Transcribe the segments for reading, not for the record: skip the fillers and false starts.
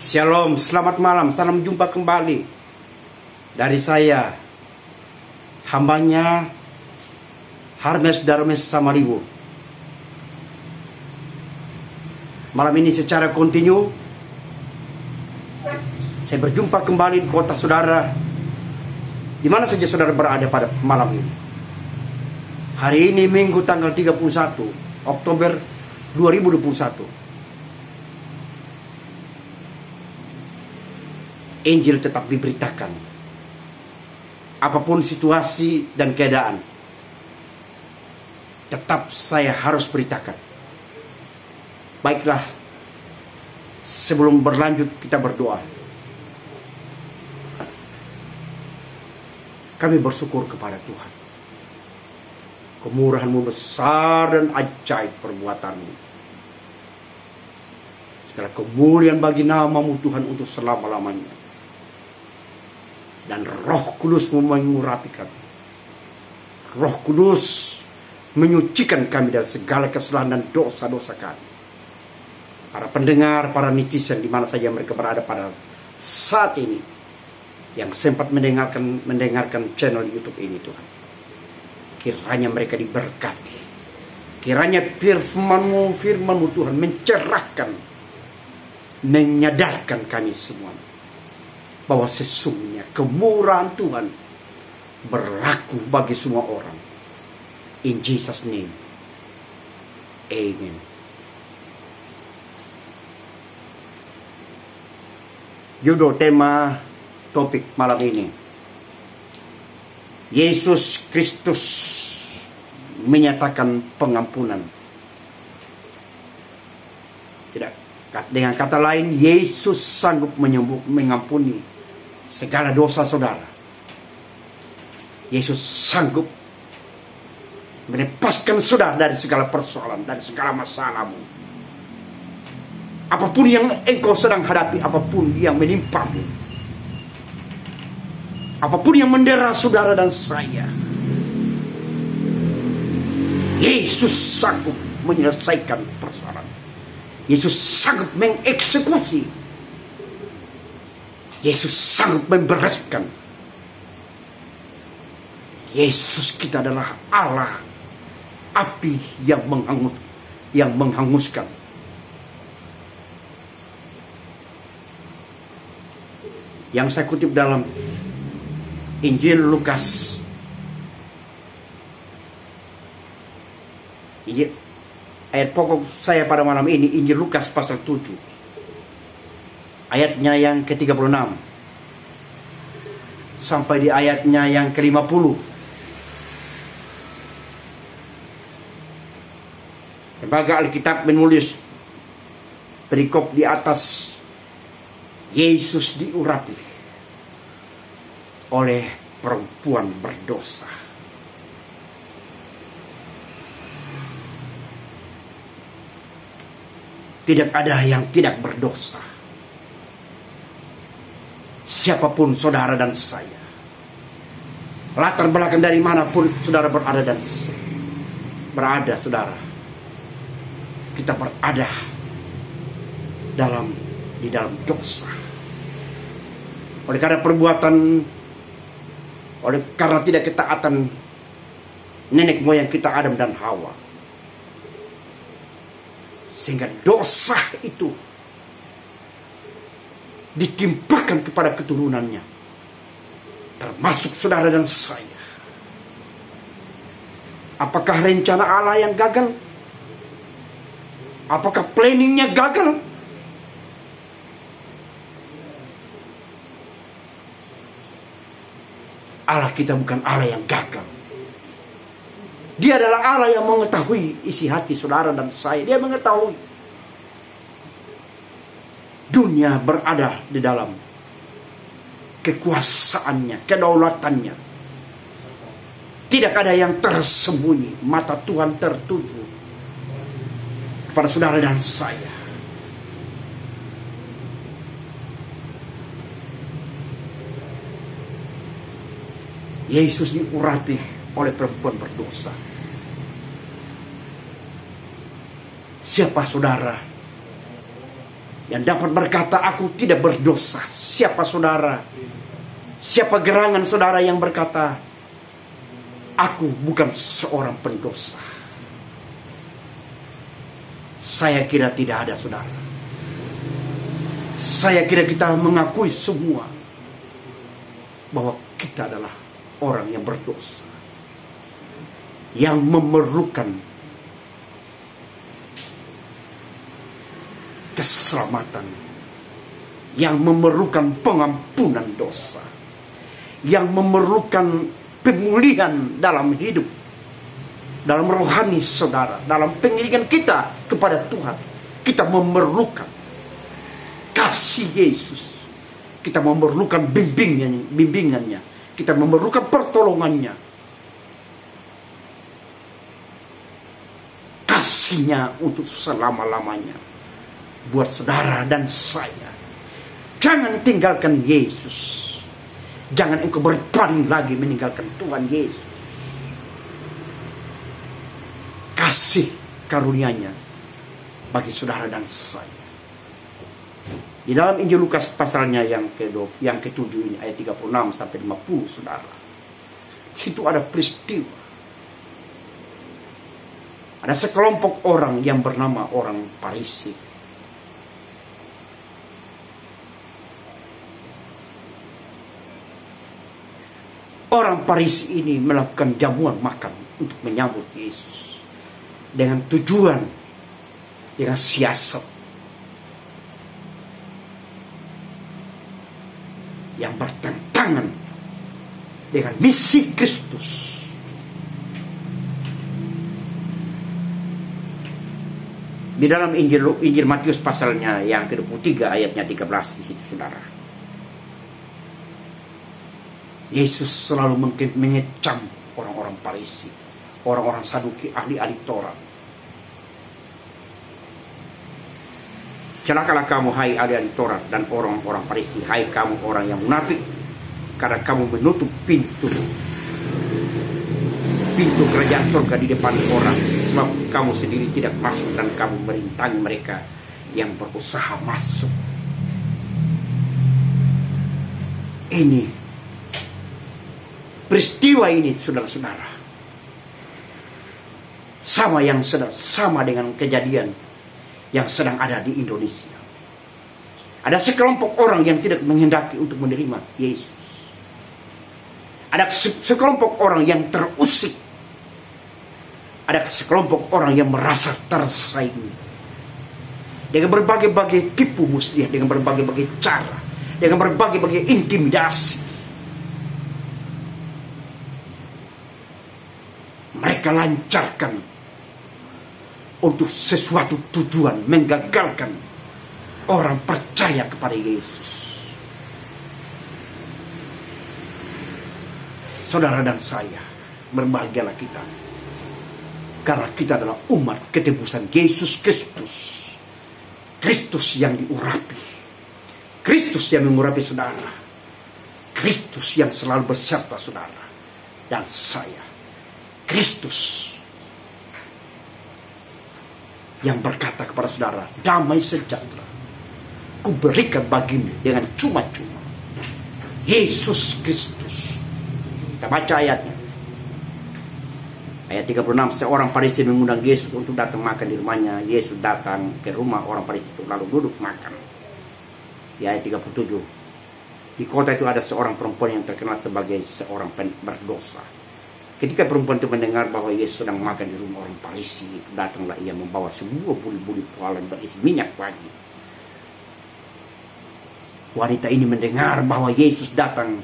Shalom, selamat malam, salam jumpa kembali dari saya, hambanya Hermes Darmes Samaribo. Malam ini secara kontinu saya berjumpa kembali di kota saudara, di mana saja saudara berada pada malam ini. Hari ini Minggu tanggal 31 Oktober 2021. Injil tetap diberitakan, apapun situasi dan keadaan, tetap saya harus beritakan. Baiklah, sebelum berlanjut kita berdoa. Kami bersyukur kepada Tuhan. Kemurahan-Mu besar dan ajaib perbuatan-Mu. Segala kemuliaan bagi nama-Mu Tuhan untuk selama-lamanya. Dan Roh Kudus-Mu mengurapi kami. Roh Kudus menyucikan kami dari segala kesalahan dan dosa-dosa kami. Para pendengar, para netizen di mana saja mereka berada pada saat ini, yang sempat mendengarkan channel YouTube ini, Tuhan, kiranya mereka diberkati. Kiranya firman-Mu Tuhan mencerahkan, menyadarkan kami semua bahwa sesungguhnya kemurahan Tuhan berlaku bagi semua orang. In Jesus' name, Amen. Judul tema topik malam ini, Yesus Kristus menyatakan pengampunan. Tidak, dengan kata lain, Yesus sanggup mengampuni segala dosa saudara. Yesus sanggup melepaskan saudara dari segala persoalan, dari segala masalahmu. Apapun yang engkau sedang hadapi, apapun yang menimpamu, apapun yang mendera saudara dan saya, Yesus sanggup menyelesaikan persoalan. Yesus sanggup mengeksekusi. Yesus sanggup membereskan. Yesus kita adalah Allah api yang menghanguskan. Yang saya kutip dalam Injil Lukas, ayat pokok saya pada malam ini, Injil Lukas pasal 7. Ayatnya yang ke-36 sampai di ayatnya yang ke-50. Lembaga Alkitab menulis perikop di atas, Yesus diurapi oleh perempuan berdosa. Tidak ada yang tidak berdosa. Siapapun saudara dan saya, latar belakang dari manapun saudara berada saudara, kita berada di dalam dosa. Oleh karena tidak ketaatan nenek moyang kita Adam dan Hawa, sehingga dosa itu ditimpakan kepada keturunannya, termasuk saudara dan saya. Apakah rencana Allah yang gagal? Apakah planningnya gagal? Allah kita bukan Allah yang gagal. Dia adalah Allah yang mengetahui isi hati saudara dan saya. Dia mengetahui dunia berada di dalam kekuasaannya, kedaulatannya. Tidak ada yang tersembunyi. Mata Tuhan tertuju kepada saudara dan saya. Yesus diurapi oleh perempuan berdosa. Siapa saudara yang dapat berkata aku tidak berdosa. Siapa saudara? Siapa gerangan saudara yang berkata aku bukan seorang pendosa? Saya kira tidak ada, saudara. Saya kira kita mengakui semua bahwa kita adalah orang yang berdosa, yang memerlukan keselamatan, yang memerlukan pengampunan dosa, yang memerlukan pemulihan dalam hidup, dalam rohani saudara, dalam pendidikan kita kepada Tuhan. Kita memerlukan kasih Yesus, kita memerlukan bimbingannya, kita memerlukan pertolongannya, kasihnya untuk selama-lamanya buat saudara dan saya. Jangan tinggalkan Yesus. Jangan engkau berpaling lagi meninggalkan Tuhan Yesus. Kasih karunia-Nya bagi saudara dan saya. Di dalam Injil Lukas pasalnya yang ke-7 ini ayat 36 sampai 50, saudara. Situ ada peristiwa. Ada sekelompok orang yang bernama orang Farisi. Orang Farisi ini melakukan jamuan makan untuk menyambut Yesus dengan tujuan, dengan siasat yang bertentangan dengan misi Kristus. Di dalam Injil Matius pasalnya yang ke-23 ayatnya 13 di situ, saudara. Yesus selalu mengecam orang-orang Farisi, orang-orang Saduki, ahli-ahli Taurat. Celakalah kamu, hai ahli-ahli Taurat dan orang-orang Farisi, hai kamu orang yang munafik, karena kamu menutup pintu kerajaan surga di depan orang, sebab kamu sendiri tidak masuk dan kamu merintangi mereka yang berusaha masuk. Ini peristiwa ini, saudara-saudara, sama dengan kejadian yang sedang ada di Indonesia. Ada sekelompok orang yang tidak menghendaki untuk menerima Yesus. Ada sekelompok orang yang terusik. Ada sekelompok orang yang merasa tersaingi dengan berbagai-bagai tipu muslihat, dengan berbagai-bagai cara, dengan berbagai-bagai intimidasi. Mereka lancarkan untuk sesuatu tujuan menggagalkan orang percaya kepada Yesus. Saudara dan saya, berbahagialah kita, karena kita adalah umat ketebusan Yesus Kristus. Kristus yang diurapi, Kristus yang mengurapi saudara, Kristus yang selalu beserta saudara dan saya, Kristus yang berkata kepada saudara, damai sejahtera kuberikan bagimu dengan cuma-cuma. Yesus Kristus. Kita baca ayatnya. Ayat 36, seorang Farisi mengundang Yesus untuk datang makan di rumahnya. Yesus datang ke rumah orang Farisi itu lalu duduk makan. Di ayat 37, di kota itu ada seorang perempuan yang terkenal sebagai seorang berdosa. Ketika perempuan itu mendengar bahwa Yesus sedang makan di rumah orang Farisi, datanglah ia membawa sebuah buli-buli pualan berisi minyak wangi. Wanita ini mendengar bahwa Yesus datang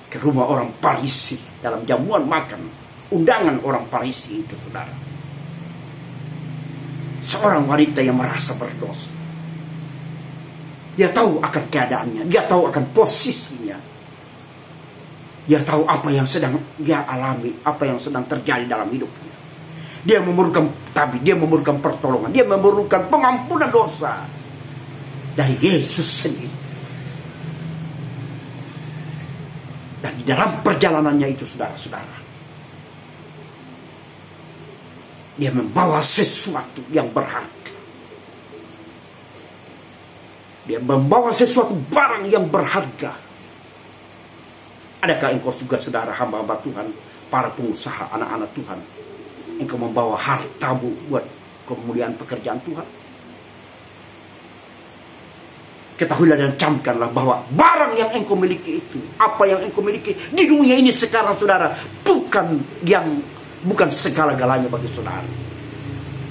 ke rumah orang Farisi dalam jamuan makan, undangan orang Farisi itu, saudara. Seorang wanita yang merasa berdosa. Dia tahu akan keadaannya, dia tahu akan posisinya. Dia tahu apa yang sedang dia alami, apa yang sedang terjadi dalam hidupnya. Dia memerlukan tabib, dia memerlukan pertolongan, dia memerlukan pengampunan dosa dari Yesus sendiri. Dan di dalam perjalanannya itu, saudara-saudara, dia membawa sesuatu yang berharga. Dia membawa sesuatu barang yang berharga. Adakah engkau juga saudara hamba-hamba Tuhan, para pengusaha, anak-anak Tuhan, engkau membawa hartamu buat kemuliaan pekerjaan Tuhan? Ketahuilah dan camkanlah bahwa barang yang engkau miliki itu, apa yang engkau miliki di dunia ini sekarang saudara, bukan segala-galanya bagi saudara.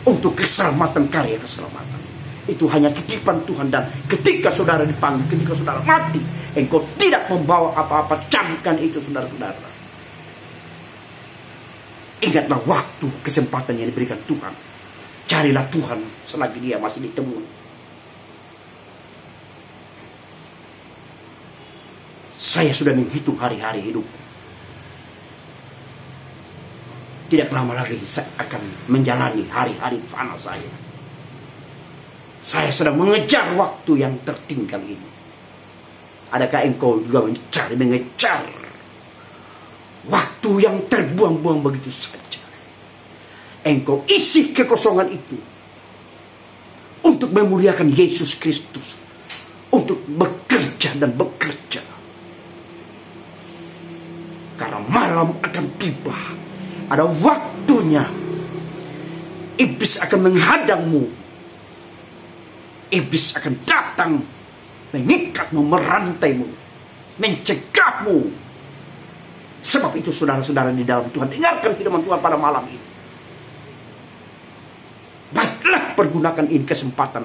Untuk keselamatan, karya keselamatan itu hanya titipan Tuhan. Dan ketika saudara dipanggil, ketika saudara mati, engkau tidak membawa apa-apa. Camkan itu saudara-saudara. Ingatlah waktu, kesempatan yang diberikan Tuhan. Carilah Tuhan selagi dia masih ditemui. Saya sudah menghitung hari-hari hidup. Tidak lama lagi saya akan menjalani hari-hari fana saya. Saya sedang mengejar waktu yang tertinggal ini. Adakah engkau juga mengejar waktu yang terbuang-buang begitu saja? Engkau isi kekosongan itu untuk memuliakan Yesus Kristus, untuk bekerja dan bekerja. Karena malam akan tiba. Ada waktunya iblis akan menghadangmu. Iblis akan datang mengikatmu, merantaimu, mencegahmu. Sebab itu saudara-saudara di dalam Tuhan, dengarkan firman Tuhan pada malam ini. Baiklah, pergunakan ini kesempatan.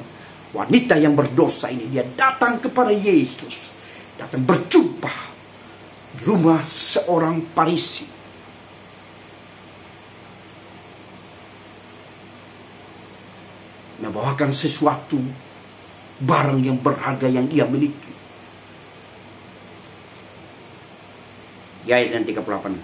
Wanita yang berdosa ini, dia datang kepada Yesus, datang berjumpa di rumah seorang Farisi. Membawakan sesuatu barang yang berharga yang ia miliki. Di ayat yang 38,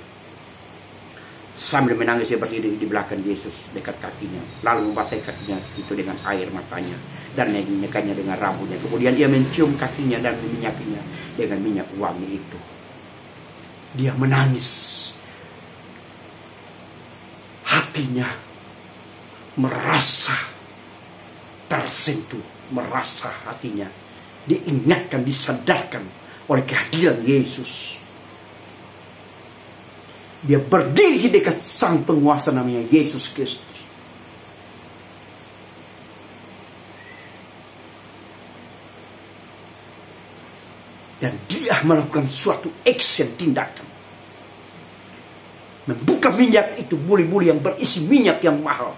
sambil menangis dia berdiri di belakang Yesus dekat kakinya, lalu membasahi kakinya itu dengan air matanya dan menyekanya dengan rambutnya. Kemudian ia mencium kakinya dan meminyakinya dengan minyak wangi itu. Dia menangis. Hatinya merasa tersentuh, merasa hatinya diingatkan, disadarkan oleh kehadiran Yesus. Dia berdiri di dekat sang penguasa namanya Yesus Kristus. Dan dia melakukan suatu action, tindakan. Membuka minyak itu, buli-buli yang berisi minyak yang mahal,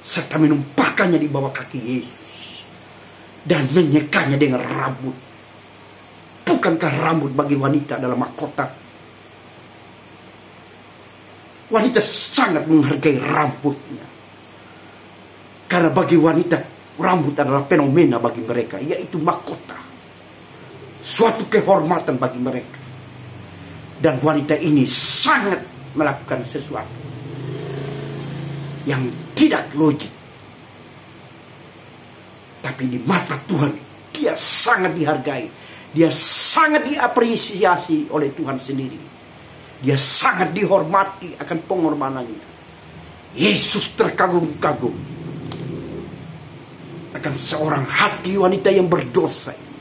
serta menumpahkannya di bawah kaki Yesus dan menyekanya dengan rambut. Bukankah rambut bagi wanita adalah mahkota? Wanita sangat menghargai rambutnya, karena bagi wanita rambut adalah fenomena bagi mereka, yaitu mahkota, suatu kehormatan bagi mereka. Dan wanita ini sangat melakukan sesuatu yang tidak logik, tapi di mata Tuhan dia sangat dihargai, dia sangat diapresiasi oleh Tuhan sendiri, dia sangat dihormati akan pengorbanannya. Yesus terkagum-kagum akan seorang hati wanita yang berdosa ini.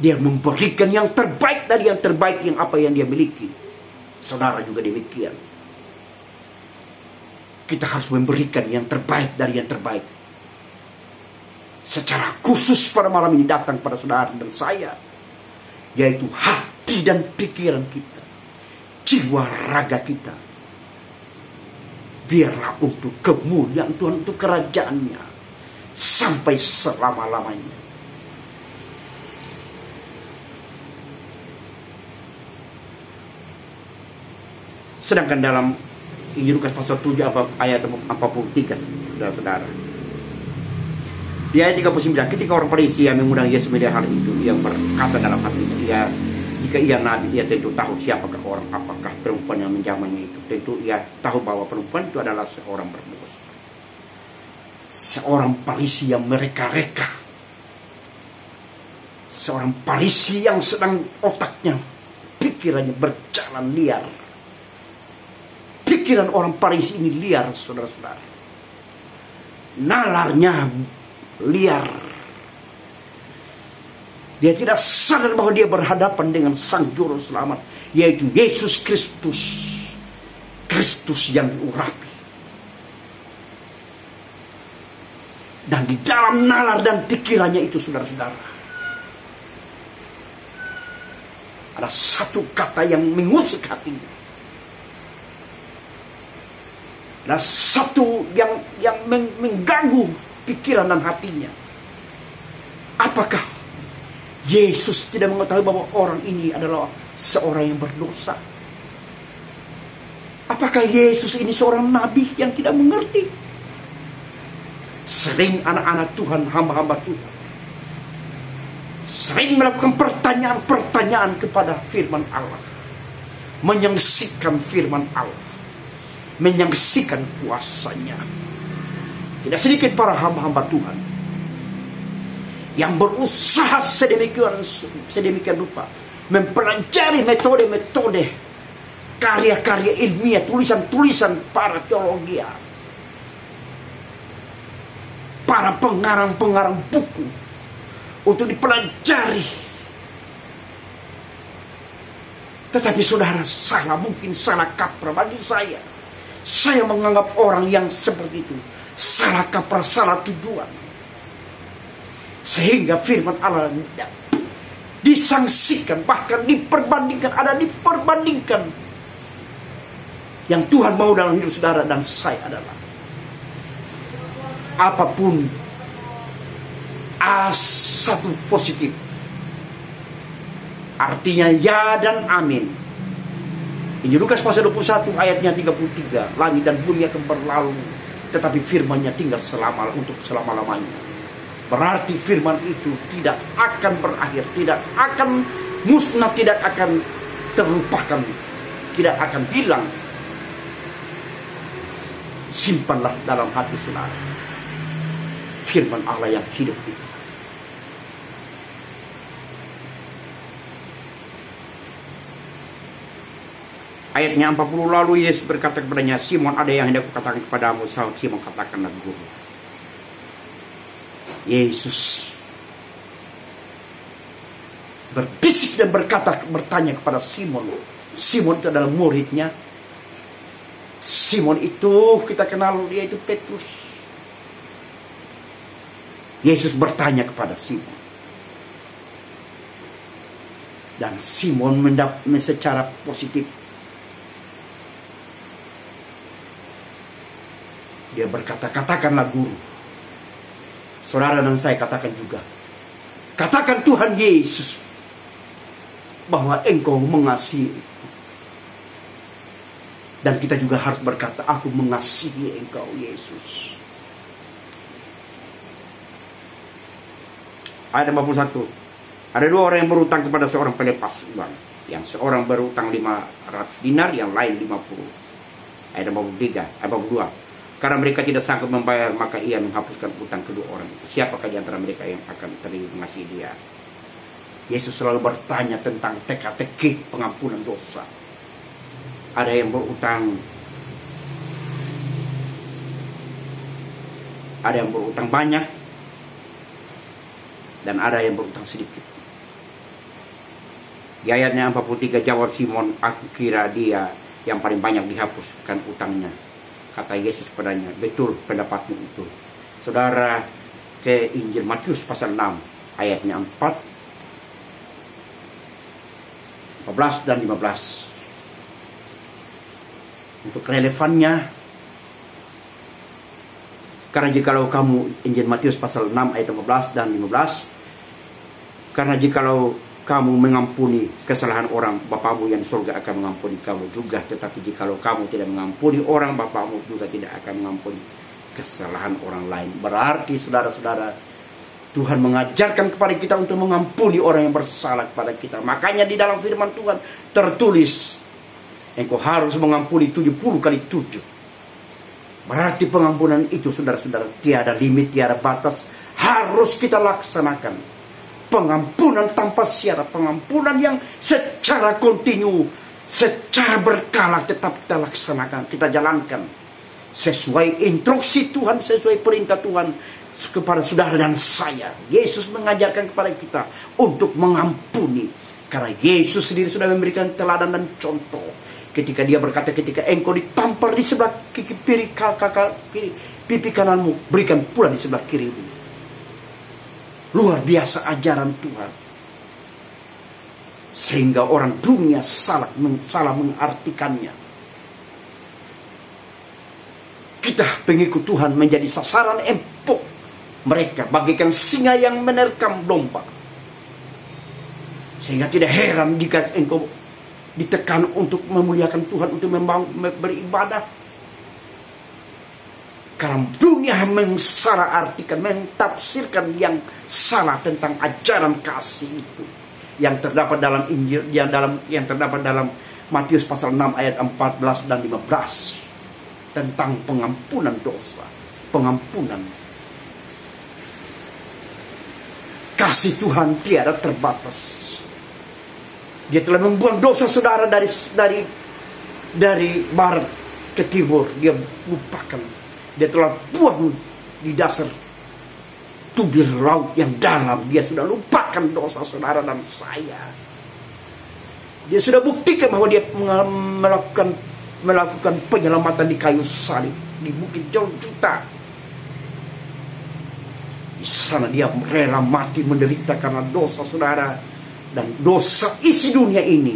Dia memberikan yang terbaik dari yang terbaik, yang apa yang dia miliki. Saudara juga demikian. Kita harus memberikan yang terbaik dari yang terbaik. Secara khusus pada malam ini datang pada saudara dan saya, yaitu hati dan pikiran kita, jiwa raga kita. Biarlah untuk kemuliaan Tuhan, untuk kerajaannya sampai selama-lamanya. Sedangkan dalam Injil Lukas pasal 7 ayat 43, saudara-saudara, di ayat 39, ketika orang Farisi yang mengundang Yesus melihat hal itu, ia berkata dalam hatinya, jika ia nabi, ia tentu tahu siapakah orang, apakah perempuan yang menjamahnya itu. Tentu ia tahu bahwa perempuan itu adalah seorang berdosa, seorang Farisi yang mereka-reka, seorang Farisi yang sedang otaknya, pikirannya berjalan liar. Pikiran orang Farisi ini liar, saudara-saudara. Nalarnya liar, Dia tidak sadar bahwa dia berhadapan dengan Sang Juru Selamat, yaitu Yesus Kristus. Kristus yang diurapi. Dan di dalam nalar dan pikirannya itu, saudara-saudara, ada satu kata yang mengusik hatinya. Ada satu yang mengganggu pikiran dan hatinya. Apakah Yesus tidak mengetahui bahwa orang ini adalah seorang yang berdosa? Apakah Yesus ini seorang nabi yang tidak mengerti? Sering anak-anak Tuhan, hamba-hamba Tuhan, sering melakukan pertanyaan-pertanyaan kepada firman Allah, menyaksikan firman Allah, menyaksikan kuasanya. Tidak sedikit para hamba-hamba Tuhan yang berusaha sedemikian rupa mempelajari metode-metode, karya-karya ilmiah, tulisan-tulisan para teologi, para pengarang-pengarang buku untuk dipelajari. Tetapi saudara, salah, mungkin salah kaprah bagi saya. Saya menganggap orang yang seperti itu salah kaprah, salah tujuan, sehingga firman Allah disangsikan, bahkan diperbandingkan. Yang Tuhan mau dalam hidup saudara dan saya adalah apapun satu positif, artinya ya dan amin. Ini Lukas pasal 21 ayatnya 33. Langit dan bumi akan berlalu, tetapi firman-Nya tinggal untuk selama-lamanya. Berarti firman itu tidak akan berakhir, tidak akan musnah, tidak akan terlupakan, tidak akan hilang. Simpanlah dalam hati saudara firman Allah yang hidup itu. Ayatnya 40, lalu Yesus berkata kepadanya, Simon, ada yang hendak kukatakan kepadamu. Sahut Simon, katakanlah guru. Yesus berbisik dan bertanya kepada Simon. Simon itu adalah muridnya. Simon itu kita kenal, dia itu Petrus. Yesus bertanya kepada Simon, dan Simon mendapat secara positif. Dia berkata, katakanlah guru. Saudara dan saya katakan juga, katakan Tuhan Yesus bahwa engkau mengasihi. Dan kita juga harus berkata, aku mengasihi engkau Yesus. Ayat 51. Ada dua orang yang berutang kepada seorang pelepas uang. Yang seorang berutang 500 dinar, yang lain 50. Ayat 52. Karena mereka tidak sanggup membayar, maka ia menghapuskan utang kedua orang itu. Siapakah di antara mereka yang akan terima mengasihi dia? Yesus selalu bertanya tentang teka-teki pengampunan dosa. Ada yang berutang, ada yang berutang banyak, dan ada yang berutang sedikit. Di ayatnya 43, jawab Simon, aku kira dia yang paling banyak dihapuskan utangnya. Kata Yesus kepadanya, betul pendapatmu itu. Saudara, ke Injil Matius pasal 6 ayatnya 4, 14 dan 15. Untuk relevannya, karena jikalau kamu, Injil Matius pasal 6 ayat 15 dan 15, karena jikalau kamu mengampuni kesalahan orang, Bapamu yang di surga akan mengampuni kamu juga. Tetapi jikalau kamu tidak mengampuni orang, Bapamu juga tidak akan mengampuni kesalahan orang lain. Berarti saudara-saudara, Tuhan mengajarkan kepada kita untuk mengampuni orang yang bersalah kepada kita. Makanya di dalam firman Tuhan tertulis, engkau harus mengampuni 70 kali 7. Berarti pengampunan itu, saudara-saudara, tiada limit, tiada batas, harus kita laksanakan. Pengampunan tanpa syarat, pengampunan yang secara kontinu, secara berkala tetap kita laksanakan, kita jalankan sesuai instruksi Tuhan, sesuai perintah Tuhan, kepada saudara dan saya. Yesus mengajarkan kepada kita untuk mengampuni. Karena Yesus sendiri sudah memberikan teladan dan contoh. Ketika dia berkata, ketika engkau ditampar di sebelah pipi kananmu, berikan pula di sebelah kirimu. Luar biasa ajaran Tuhan. Sehingga orang dunia salah mengartikannya. Kita pengikut Tuhan menjadi sasaran empuk mereka, bagaikan singa yang menerkam domba. Sehingga tidak heran jika engkau ditekan untuk memuliakan Tuhan, untuk beribadah. Karena dunia mensalah artikan, mentafsirkan yang salah tentang ajaran kasih itu, yang terdapat dalam Injil, yang terdapat dalam Matius pasal 6 ayat 14 dan 15 tentang pengampunan dosa, pengampunan. Kasih Tuhan tiada terbatas. Dia telah membuang dosa saudara dari barat ke timur. Dia lupakan. Dia telah buang di dasar tubir laut yang dalam. Dia sudah lupakan dosa saudara dan saya. Dia sudah buktikan bahwa dia melakukan penyelamatan di kayu salib di Bukit Golgota. Di sana dia rela mati menderita karena dosa saudara dan dosa isi dunia ini.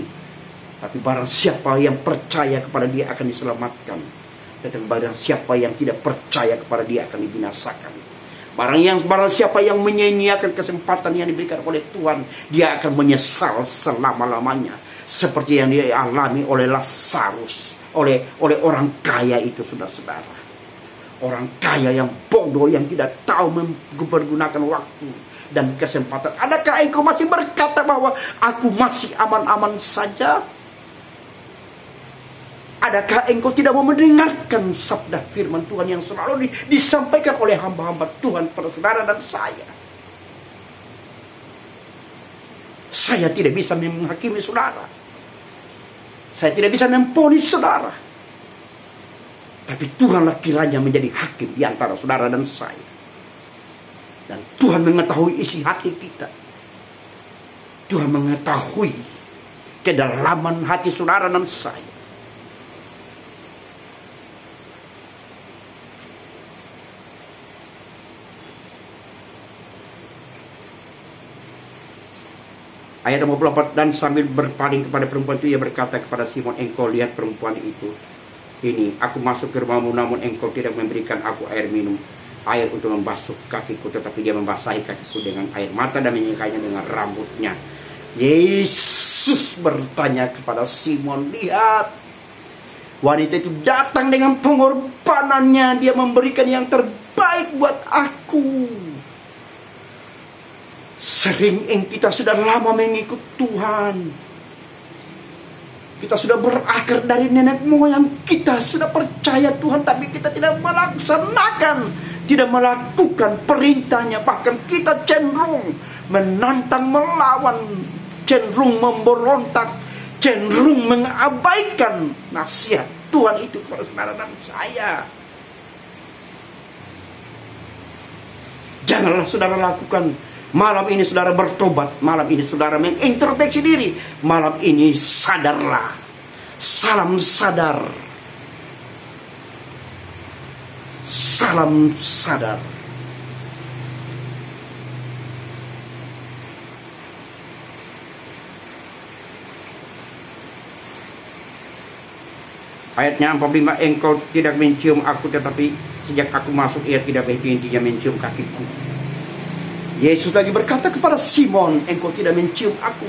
Tapi barang siapa yang percaya kepada dia akan diselamatkan, dan barang siapa yang tidak percaya kepada dia akan dibinasakan. Barang siapa yang menyia-nyiakan kesempatan yang diberikan oleh Tuhan, dia akan menyesal selama-lamanya, seperti yang dia alami oleh Lazarus, oleh orang kaya itu, saudara-saudara. Orang kaya yang bodoh, yang tidak tahu mempergunakan waktu dan kesempatan. Adakah engkau masih berkata bahwa aku masih aman-aman saja? Adakah engkau tidak mau mendengarkan sabda firman Tuhan yang selalu disampaikan oleh hamba-hamba Tuhan pada saudara dan saya? Saya tidak bisa menghakimi saudara. Saya tidak bisa memvonis saudara. Tapi Tuhanlah kiranya menjadi hakim di antara saudara dan saya. Dan Tuhan mengetahui isi hati kita. Tuhan mengetahui kedalaman hati saudara dan saya. Ayat 24, dan sambil berpaling kepada perempuan itu, ia berkata kepada Simon, engkau lihat perempuan itu. Ini, aku masuk ke rumahmu, namun engkau tidak memberikan aku air minum, air untuk membasuh kakiku, tetapi dia membasahi kakiku dengan air mata dan menyikainya dengan rambutnya. Yesus bertanya kepada Simon, lihat, wanita itu datang dengan pengorbanannya, dia memberikan yang terbaik buat aku. Sering kita sudah lama mengikut Tuhan. Kita sudah berakar dari nenek moyang kita, sudah percaya Tuhan, tapi kita tidak melaksanakan, tidak melakukan perintahnya. Bahkan kita cenderung menantang, melawan, cenderung memberontak, cenderung mengabaikan nasihat Tuhan itu kepada saudara dan saya. Janganlah saudara lakukan. Malam ini saudara bertobat. Malam ini saudara mengintrospeksi diri. Malam ini sadarlah. Salam sadar. Salam sadar. Ayatnya 45, engkau tidak mencium aku, tetapi sejak aku masuk ia tidak henti-hentinya mencium kakiku. Yesus lagi berkata kepada Simon, engkau tidak mencium aku,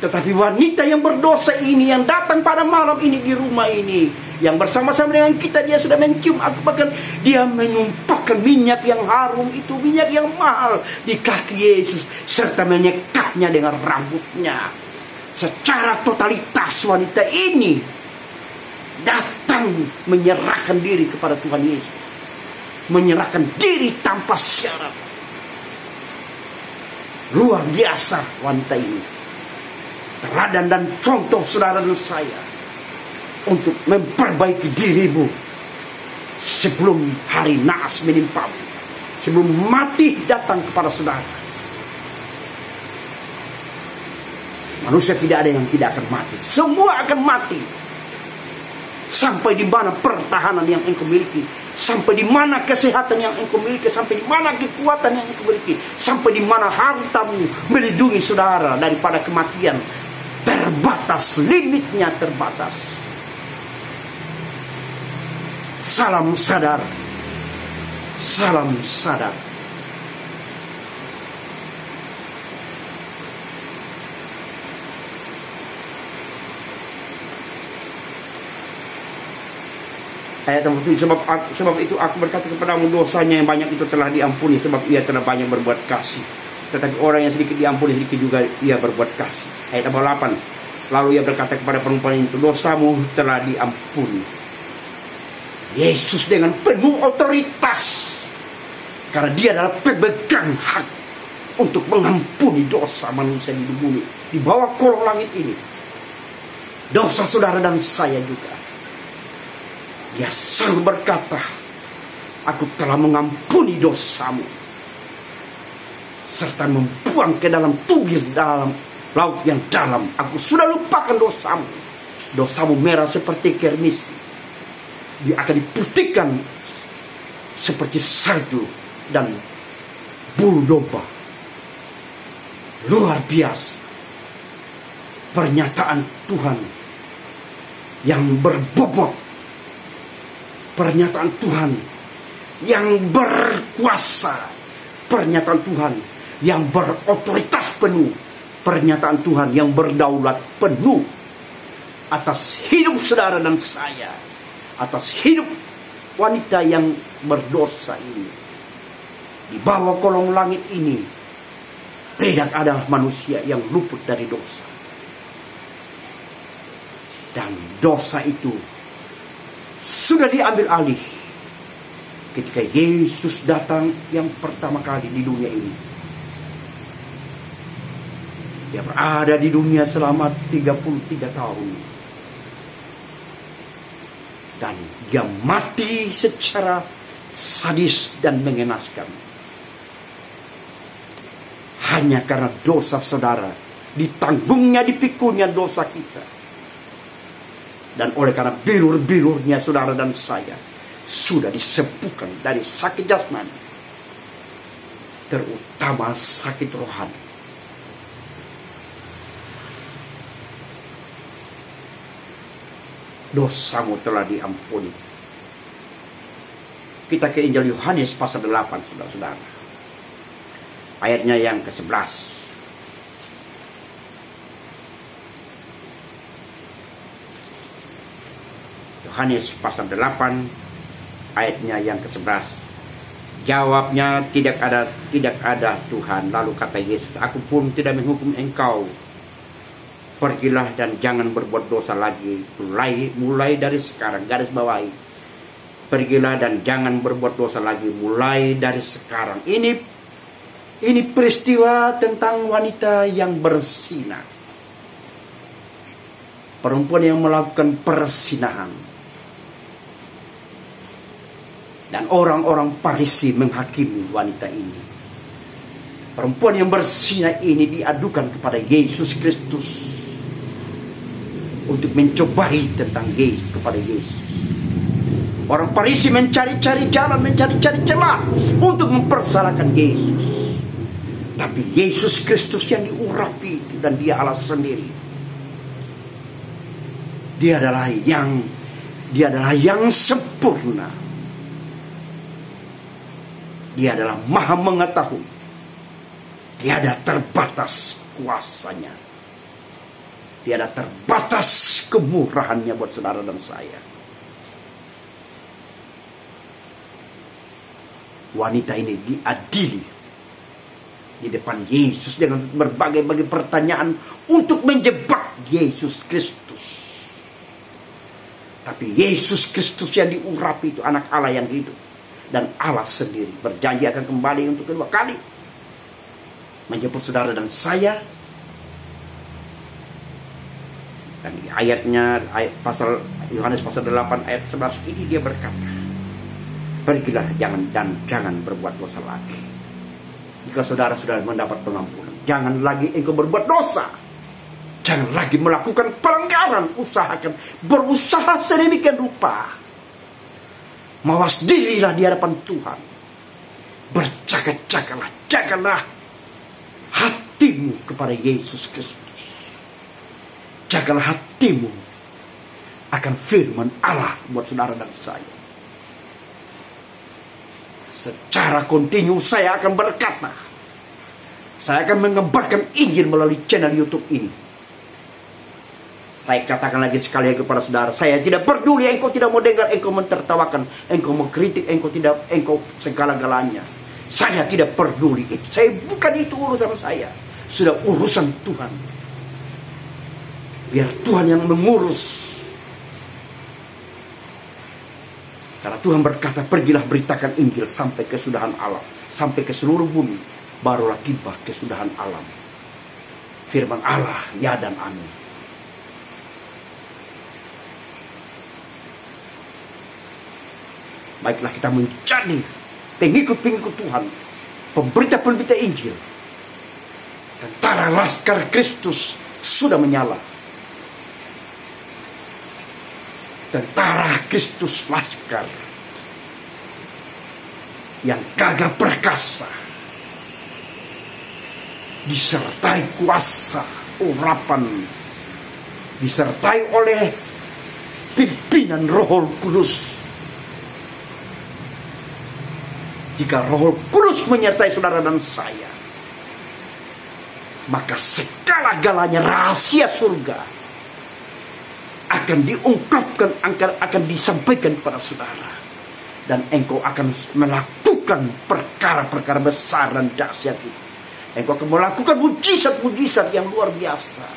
tetapi wanita yang berdosa ini, yang datang pada malam ini di rumah ini, yang bersama-sama dengan kita, dia sudah mencium aku. Bahkan dia menumpahkan minyak yang harum itu, minyak yang mahal, di kaki Yesus, serta menyekatnya dengan rambutnya. Secara totalitas wanita ini datang menyerahkan diri kepada Tuhan Yesus, menyerahkan diri tanpa syarat. Luar biasa wanita ini. Teladan dan contoh saudara dan saya untuk memperbaiki dirimu sebelum hari naas menimpamu, sebelum mati datang kepada saudara. Manusia tidak ada yang tidak akan mati. Semua akan mati. Sampai di mana pertahanan yang engkau miliki, sampai di mana kesehatan yang engkau miliki, sampai di mana kekuatan yang engkau miliki, sampai di mana hartamu melindungi saudara daripada kematian. Terbatas, limitnya terbatas. Salam sadar. Salam sadar. Ayat 47, sebab itu aku berkata kepadamu, dosanya yang banyak itu telah diampuni, sebab ia telah banyak berbuat kasih. Tetapi orang yang sedikit diampuni, sedikit juga ia berbuat kasih. Ayat 48, lalu ia berkata kepada perempuan itu, dosamu telah diampuni. Yesus dengan penuh otoritas, karena dia adalah pemegang hak untuk mengampuni dosa manusia di bumi, di bawah kolong langit ini. Dosa saudara dan saya juga. Dia selalu berkata, aku telah mengampuni dosamu, serta membuang ke dalam tubir dalam laut yang dalam. Aku sudah lupakan dosamu. Dosamu merah seperti kermisi, dia akan diputihkan seperti salju dan bulu domba. Luar biasa pernyataan Tuhan yang berbobot, pernyataan Tuhan yang berkuasa, pernyataan Tuhan yang berotoritas penuh, pernyataan Tuhan yang berdaulat penuh atas hidup saudara dan saya, atas hidup wanita yang berdosa ini. Di bawah kolong langit ini tidak ada manusia yang luput dari dosa. Dan dosa itu sudah diambil alih ketika Yesus datang yang pertama kali di dunia ini. Dia berada di dunia selama 33 tahun. Dan dia mati secara sadis dan mengenaskan. Hanya karena dosa saudara, ditanggungnya, dipikulnya dosa kita. Dan oleh karena bilur-bilurnya saudara dan saya sudah disembuhkan dari sakit jasmani, terutama sakit rohani. Dosamu telah diampuni. Kita ke Injil Yohanes pasal 8, saudara-saudara. Ayatnya yang ke-11. Yohanes pasal 8 ayatnya yang ke-11. Jawabnya, tidak ada Tuhan. Lalu kata Yesus, aku pun tidak menghukum engkau. Pergilah dan jangan berbuat dosa lagi. Mulai dari sekarang, garis bawahi. Pergilah dan jangan berbuat dosa lagi mulai dari sekarang. Ini peristiwa tentang wanita yang bersinah. Perempuan yang melakukan persinahan. Dan orang-orang Farisi menghakimi wanita ini. Perempuan yang bersinah ini diadukan kepada Yesus Kristus untuk mencobai tentang Yesus, kepada Yesus. Orang Farisi mencari-cari jalan, mencari-cari celah untuk mempersalahkan Yesus. Tapi Yesus Kristus yang diurapi itu, dan dia Allah sendiri. Dia adalah yang sempurna. Dia adalah maha mengetahui. Tiada terbatas kuasanya. Tiada terbatas kemurahannya buat saudara dan saya. Wanita ini diadili di depan Yesus dengan berbagai-bagai pertanyaan untuk menjebak Yesus Kristus. Tapi Yesus Kristus yang diurapi itu anak Allah yang hidup. Dan Allah sendiri berjanji akan kembali untuk kedua kali menjemput saudara dan saya. Dan di ayatnya, pasal Yohanes pasal 8 ayat 11 ini dia berkata, Pergilah jangan berbuat dosa lagi. Jika saudara sudah mendapat pengampunan, jangan lagi engkau berbuat dosa. Jangan lagi melakukan pelanggaran. Berusaha sedemikian rupa. Mawas dirilah di hadapan Tuhan. Berjaga-jagalah, jagalah hatimu kepada Yesus Kristus. Jagalah hatimu akan firman Allah buat saudara dan saya. Secara kontinu saya akan berkata, saya akan mengembarkan Injil melalui channel YouTube ini. Saya katakan lagi sekali lagi kepada saudara, saya tidak peduli engkau tidak mau dengar, engkau mentertawakan, engkau mengkritik, engkau segala-galanya. Saya tidak peduli itu. Saya bukan itu urusan saya. Sudah urusan Tuhan. Biar Tuhan yang mengurus. Karena Tuhan berkata, pergilah beritakan Injil sampai kesudahan alam, sampai ke seluruh bumi, barulah tiba kesudahan alam. Firman Allah, ya dan amin. Baiklah kita menjadi pengikut-pengikut Tuhan, pemberita-pemberita Injil. Tentara Laskar Kristus sudah menyala. Tentara Kristus Laskar yang gagah perkasa, disertai kuasa urapan, disertai oleh pimpinan Roh Kudus. Jika Roh Kudus menyertai saudara dan saya, maka segala-galanya rahasia surga akan diungkapkan, akan disampaikan kepada saudara. Dan engkau akan melakukan perkara-perkara besar dan dahsyat itu. Engkau akan melakukan mujizat-mujizat yang luar biasa.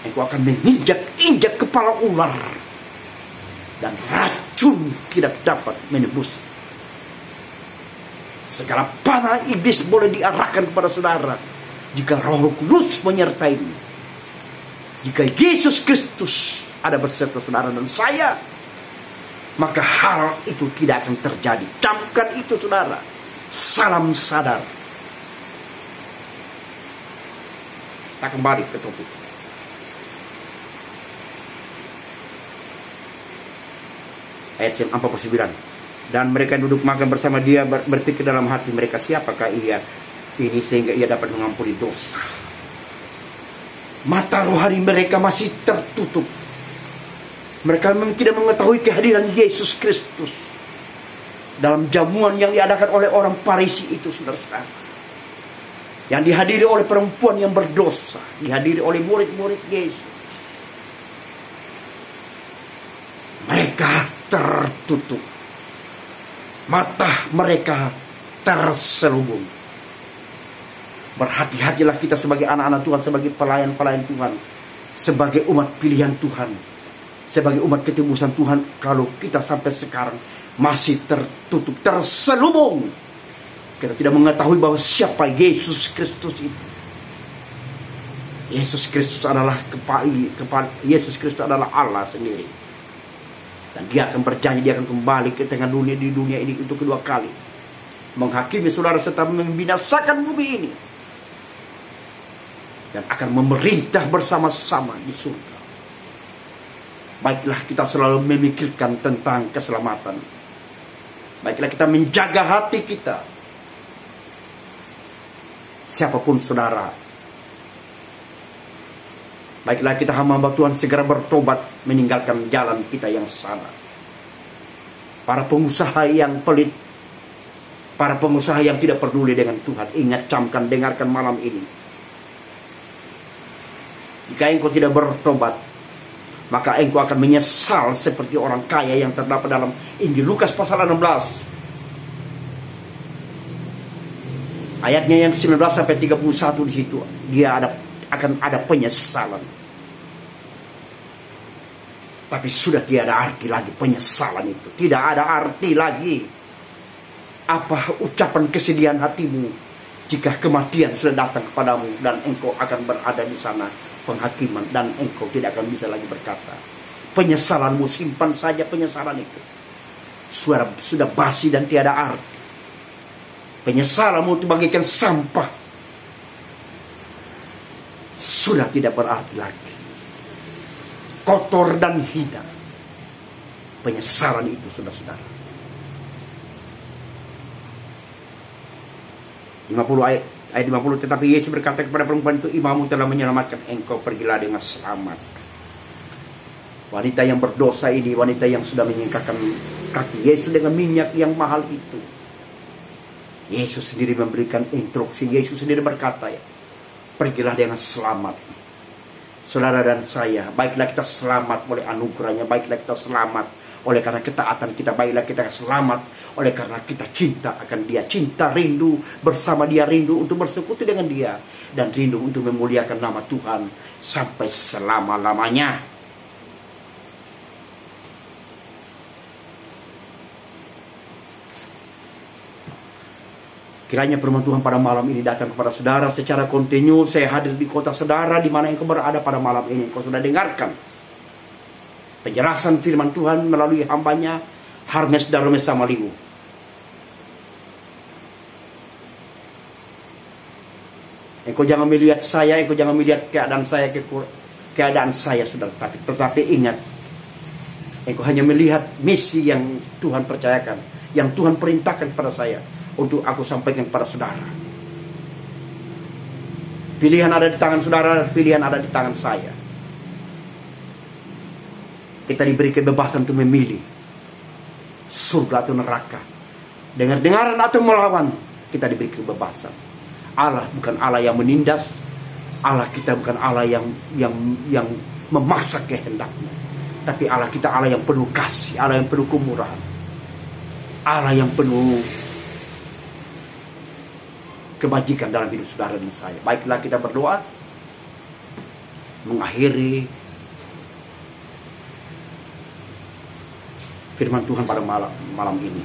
Engkau akan menginjak-injak kepala ular. Dan racun tidak dapat menembus. Segala panah iblis boleh diarahkan kepada saudara jika Roh Kudus menyertaimu. Jika Yesus Kristus ada beserta saudara dan saya, maka hal itu tidak akan terjadi. Camkan itu saudara. Salam sadar. Kita kembali ke topik. Ayat 49. Dan mereka duduk makan bersama dia, berpikir dalam hati mereka, siapakah ia ini sehingga ia dapat mengampuni dosa. Mata rohani mereka masih tertutup. Mereka memang tidak mengetahui kehadiran Yesus Kristus dalam jamuan yang diadakan oleh orang Farisi itu, saudara-saudara. Yang dihadiri oleh perempuan yang berdosa, dihadiri oleh murid-murid Yesus. Mereka tertutup. Mata mereka terselubung. Berhati-hatilah kita sebagai anak-anak Tuhan, sebagai pelayan-pelayan Tuhan, sebagai umat pilihan Tuhan, sebagai umat ketebusan Tuhan. Kalau kita sampai sekarang masih tertutup, terselubung, kita tidak mengetahui bahwa siapa Yesus Kristus itu. Yesus Kristus adalah Yesus Kristus adalah Allah sendiri. Dan dia akan berjanji, dia akan kembali ke tengah dunia, di dunia ini untuk kedua kali, menghakimi saudara serta membinasakan bumi ini. Dan akan memerintah bersama-sama di surga. Baiklah kita selalu memikirkan tentang keselamatan. Baiklah kita menjaga hati kita. Siapapun saudara. Baiklah kita hamba Tuhan segera bertobat, meninggalkan jalan kita yang salah. Para pengusaha yang pelit, para pengusaha yang tidak peduli dengan Tuhan, ingat, camkan, dengarkan malam ini. Jika engkau tidak bertobat, maka engkau akan menyesal seperti orang kaya yang terdapat dalam Injil Lukas pasal 16. Ayatnya yang 19 sampai 31 di situ, dia akan ada penyesalan. Tapi sudah tiada arti lagi penyesalan itu. Tidak ada arti lagi. Apa ucapan kesedihan hatimu jika kematian sudah datang kepadamu dan engkau akan berada di sana penghakiman, dan engkau tidak akan bisa lagi berkata. Penyesalanmu, simpan saja penyesalan itu. sudah basi dan tiada arti. Penyesalanmu itu bagaikan sampah, sudah tidak berarti lagi, kotor dan hina. Penyesalan itu, saudara-saudara. 50 ayat 50, tetapi Yesus berkata kepada perempuan itu, imanmu telah menyelamatkan engkau, pergilah dengan selamat. Wanita yang berdosa ini, wanita yang sudah menyingkapkan kaki Yesus dengan minyak yang mahal itu, Yesus sendiri memberikan instruksi. Yesus sendiri berkata, ya, pergilah dengan selamat. Saudara dan saya, baiklah kita selamat oleh anugerahnya, baiklah kita selamat oleh karena ketaatan kita, baiklah kita selamat oleh karena kita cinta akan Dia, cinta, rindu bersama Dia, rindu untuk bersekutu dengan Dia, dan rindu untuk memuliakan nama Tuhan sampai selama-lamanya. Kiranya firman Tuhan pada malam ini datang kepada saudara secara kontinu. Saya hadir di kota saudara, di mana engkau berada pada malam ini. Engkau sudah dengarkan penjelasan firman Tuhan melalui hambanya Harmes Darome Samaliu. Engkau jangan melihat saya, engkau jangan melihat keadaan saya, saudara. Tetapi ingat, engkau hanya melihat misi yang Tuhan percayakan, yang Tuhan perintahkan pada saya untuk aku sampaikan kepada saudara. Pilihan ada di tangan saudara, pilihan ada di tangan saya. Kita diberi kebebasan untuk memilih surga atau neraka, dengar-dengaran atau melawan. Kita diberi kebebasan. Allah bukan Allah yang menindas. Allah kita bukan Allah yang memaksa kehendaknya. Tapi Allah kita Allah yang penuh kasih, Allah yang penuh kemurahan, Allah yang penuh kebajikan dalam hidup saudara dan saya. Baiklah kita berdoa mengakhiri firman Tuhan pada malam ini.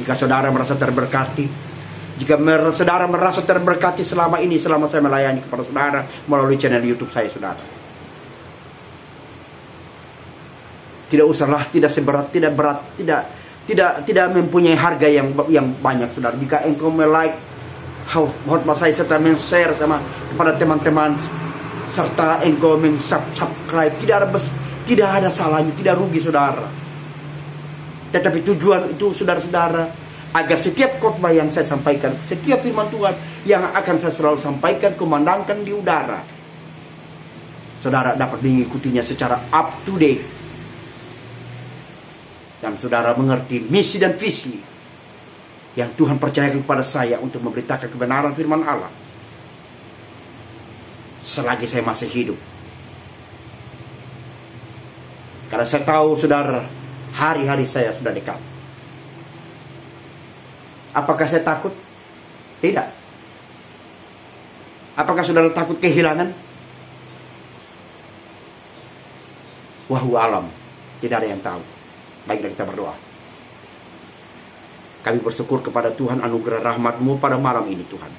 Jika saudara merasa terberkati, jika saudara merasa terberkati selama ini, selama saya melayani kepada saudara melalui channel YouTube saya, saudara, tidak usahlah, tidak mempunyai harga yang banyak, saudara. Jika engkau like, hormat saya serta men-share sama kepada teman-teman, serta engkau men-subscribe, tidak ada salahnya, tidak rugi, saudara. Tetapi tujuan itu, saudara-saudara, agar setiap khotbah yang saya sampaikan, setiap firman Tuhan yang akan saya selalu sampaikan, kumandangkan di udara, saudara dapat mengikutinya secara up to date, dan saudara mengerti misi dan visi yang Tuhan percayakan kepada saya untuk memberitakan kebenaran firman Allah selagi saya masih hidup. Karena saya tahu, saudara, hari-hari saya sudah dekat. Apakah saya takut? Tidak. Apakah saudara takut kehilangan? Wallahu alam, tidak ada yang tahu. Baiklah kita berdoa. Kami bersyukur kepada Tuhan anugerah rahmat-Mu pada malam ini, Tuhan.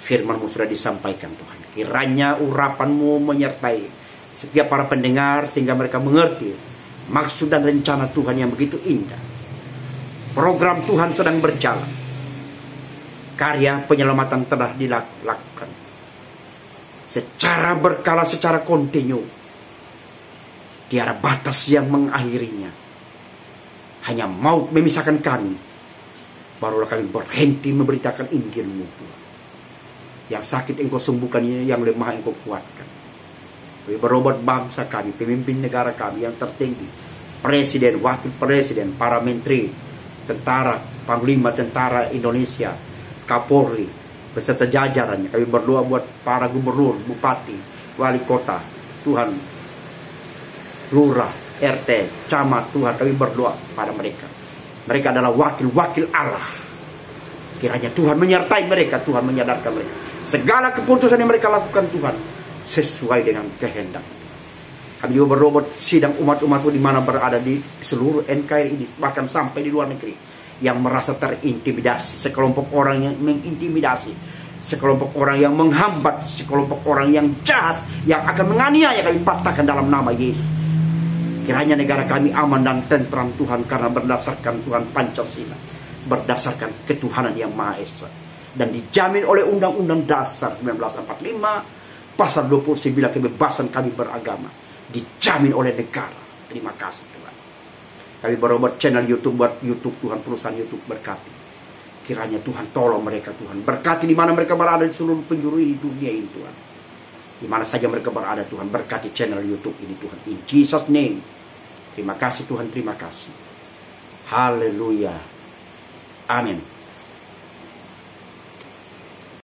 Firman-Mu sudah disampaikan, Tuhan. Kiranya urapan-Mu menyertai setiap para pendengar sehingga mereka mengerti maksud dan rencana Tuhan yang begitu indah. Program Tuhan sedang berjalan. Karya penyelamatan telah dilakukan secara berkala, secara kontinu. Tiada batas yang mengakhirinya. Hanya maut memisahkan kami, barulah kami berhenti memberitakan Injil-Mu, Tuhan. Yang sakit Engkau sembuhkan, yang lemah Engkau kuatkan. Kami berobat bangsa kami, pemimpin negara kami yang tertinggi, presiden, wakil presiden, para menteri, tentara, panglima tentara Indonesia, Kapolri, beserta jajarannya. Kami berdoa buat para gubernur, bupati, wali kota, Tuhan, lurah, RT, camat, Tuhan, kami berdoa pada mereka. Mereka adalah wakil-wakil Allah. Kiranya Tuhan menyertai mereka, Tuhan menyadarkan mereka. Segala keputusan yang mereka lakukan, Tuhan, sesuai dengan kehendak. Kami juga berdoa sidang umat-umat di mana berada di seluruh NKRI ini, bahkan sampai di luar negeri, yang merasa terintimidasi, sekelompok orang yang mengintimidasi, sekelompok orang yang menghambat, sekelompok orang yang jahat, yang akan menganiaya, kami patahkan dalam nama Yesus. Kiranya negara kami aman dan tentram Tuhan, karena berdasarkan Tuhan Pancasila, berdasarkan ketuhanan yang Maha Esa, dan dijamin oleh Undang-Undang Dasar 1945 pasal 29, kebebasan kami beragama dijamin oleh negara. Terima kasih Tuhan. Kami baru buat channel YouTube, buat YouTube Tuhan, perusahaan YouTube berkati. Kiranya Tuhan tolong mereka Tuhan, berkati di mana mereka berada di seluruh penjuru ini, dunia ini Tuhan. Di mana saja mereka berada Tuhan, berkati channel YouTube ini Tuhan. In Jesus name. Terima kasih Tuhan, terima kasih. Haleluya. Amin.